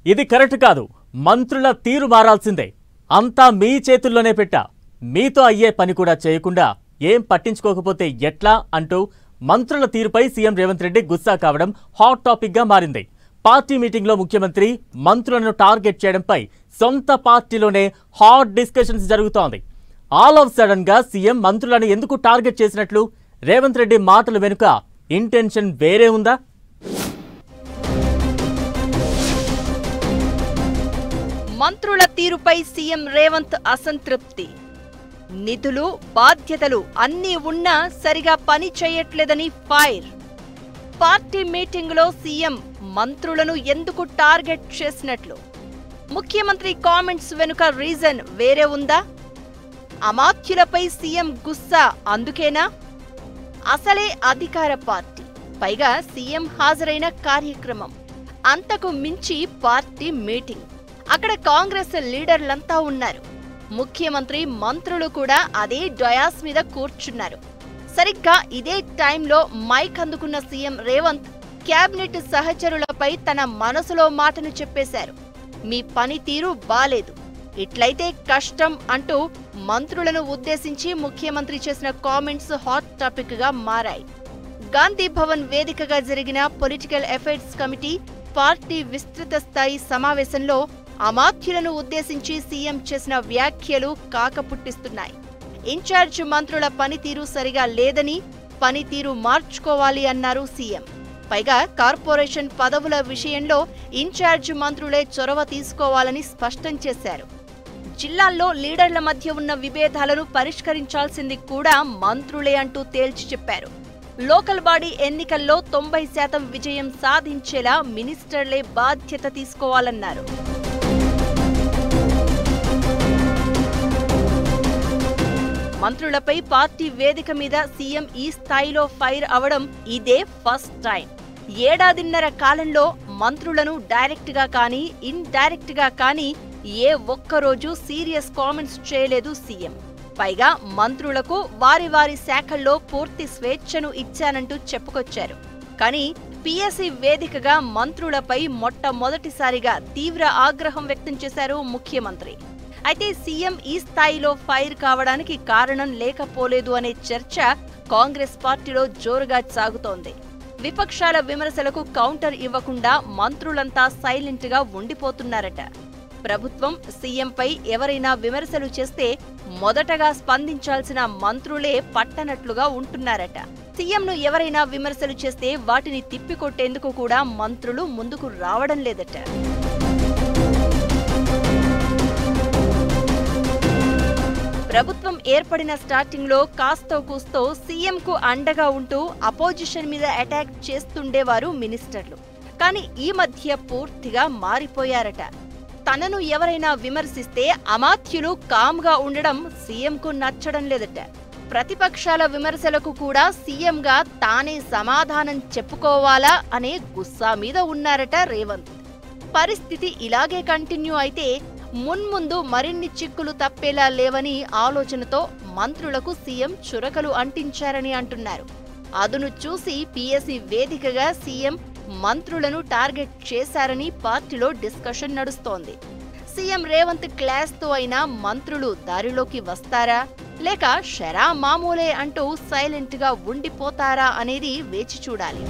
ఇది కరెక్ట్ కాదు. మంత్రుల తీరు మారాల్సిందే. అంతా మీ చేతుల్లోనే పెట్టా. మీతో అయ్యే పని కూడా చేయకుండా ఏం పట్టించుకోకపోతే ఎట్లా అంటూ మంత్రుల తీరుపై సీఎం రేవంత్ రెడ్డి గుస్సా కావడం హాట్ టాపిక్ గా మారింది. పార్టీ మీటింగ్ లో ముఖ్యమంత్రి మంత్రులను టార్గెట్ చేయడంపై సొంత పార్టీలోనే హాట్ డిస్కషన్స్ జరుగుతోంది. ఆల్ ఆఫ్ సడన్ గా సీఎం మంత్రులను ఎందుకు టార్గెట్ చేసినట్లు? రేవంత్ రెడ్డి మాటల వెనుక ఇంటెన్షన్ వేరే ఉందా? మంత్రుల తీరుపై సీఎం రేవంత్ అసంతృప్తి. నిధులు, బాధ్యతలు అన్నీ ఉన్నా సరిగా పని చేయట్లేదని ఫైర్. పార్టీ మీటింగులో సీఎం మంత్రులను ఎందుకు టార్గెట్ చేసినట్లు? ముఖ్యమంత్రి కామెంట్స్ వెనుక రీజన్ వేరే ఉందా? అమాత్యులపై సీఎం గుస్సా అందుకేనా? అసలే అధికార పార్టీ, పైగా సీఎం హాజరైన కార్యక్రమం, అంతకు మించి పార్టీ మీటింగ్. అక్కడ కాంగ్రెస్ లీడర్లంతా ఉన్నారు. ముఖ్యమంత్రి, మంత్రులు కూడా అదే డయాస్ మీద కూర్చున్నారు. సరిగ్గా ఇదే టైంలో మైక్ అందుకున్న సీఎం రేవంత్ క్యాబినెట్ సహచరులపై తన మనసులో మాటను చెప్పేశారు. మీ పనితీరు బాలేదు, ఇట్లయితే కష్టం అంటూ మంత్రులను ఉద్దేశించి ముఖ్యమంత్రి చేసిన కామెంట్స్ హాట్ టాపిక్ గా మారాయి. గాంధీ భవన్ వేదికగా జరిగిన పొలిటికల్ అఫైర్స్ కమిటీ పార్టీ విస్తృత స్థాయి సమావేశంలో అమాత్యులను ఉద్దేశించి సీఎం చేసిన వ్యాఖ్యలు కాకపుట్టిస్తున్నాయి. ఇన్ఛార్జ్ మంత్రుల పనితీరు సరిగా లేదని, పనితీరు మార్చుకోవాలి అన్నారు సీఎం. పైగా కార్పొరేషన్ పదవుల విషయంలో ఇన్ఛార్జ్ మంత్రులే చొరవ తీసుకోవాలని స్పష్టం చేశారు. జిల్లాల్లో లీడర్ల మధ్య ఉన్న విభేదాలను పరిష్కరించాల్సింది కూడా మంత్రులే అంటూ తేల్చి చెప్పారు. లోకల్ బాడీ ఎన్నికల్లో 90% విజయం సాధించేలా మినిస్టర్లే బాధ్యత తీసుకోవాలన్నారు. మంత్రులపై పార్టీ వేదిక మీద సీఎం ఈ స్థాయిలో ఫైర్ అవడం ఇదే ఫస్ట్ టైం. ఏడాదిన్నర కాలంలో మంత్రులను డైరెక్ట్ గా కానీ, ఇన్ డైరెక్ట్ గా కానీ ఏ ఒక్కరోజు సీరియస్ కామెంట్స్ చేయలేదు సీఎం. పైగా మంత్రులకు వారి వారి శాఖల్లో పూర్తి స్వేచ్ఛను ఇచ్చానంటూ చెప్పుకొచ్చారు. కానీ పీఎస్సీ వేదికగా మంత్రులపై మొట్టమొదటిసారిగా తీవ్ర ఆగ్రహం వ్యక్తం చేశారు ముఖ్యమంత్రి. అయితే సీఎం ఈ స్థాయిలో ఫైర్ కావడానికి కారణం లేకపోలేదు అనే చర్చ కాంగ్రెస్ పార్టీలో జోరుగా సాగుతోంది. విపక్షాల విమర్శలకు కౌంటర్ ఇవ్వకుండా మంత్రులంతా సైలెంట్ గా ఉండిపోతున్నారట. ప్రభుత్వం, సీఎంపై ఎవరైనా విమర్శలు చేస్తే మొదటగా స్పందించాల్సిన మంత్రులే పట్టనట్లుగా ఉంటున్నారట. సీఎంను ఎవరైనా విమర్శలు చేస్తే వాటిని తిప్పికొట్టేందుకు కూడా మంత్రులు ముందుకు రావడం లేదట. ప్రభుత్వం ఏర్పడిన స్టార్టింగ్ లో కాస్తో కూస్తో సీఎంకు అండగా ఉంటూ అపోజిషన్ మీద అటాక్ చేస్తుండేవారు మినిస్టర్లు. కానీ ఈ మధ్య పూర్తిగా మారిపోయారట. తనను ఎవరైనా విమర్శిస్తే అమాత్యులు కామ్గా ఉండడం సీఎంకు నచ్చడం లేదట. ప్రతిపక్షాల విమర్శలకు కూడా సీఎంగా తానే సమాధానం చెప్పుకోవాలా అనే గుస్సా మీద ఉన్నారట రేవంత్. పరిస్థితి ఇలాగే కంటిన్యూ అయితే మున్ముందు మరిన్ని చిక్కులు తప్పేలా లేవని ఆలోచనతో మంత్రులకు సీఎం చురకలు అంటించారని అంటున్నారు. అదును చూసి పీఎస్సీ వేదికగా సీఎం మంత్రులను టార్గెట్ చేశారని పార్టీలో డిస్కషన్ నడుస్తోంది. సీఎం రేవంత్ క్లాస్తో అయినా మంత్రులు దారిలోకి వస్తారా, లేక షరా మామూలే అంటూ సైలెంట్ గా ఉండిపోతారా అనేది వేచి చూడాలి.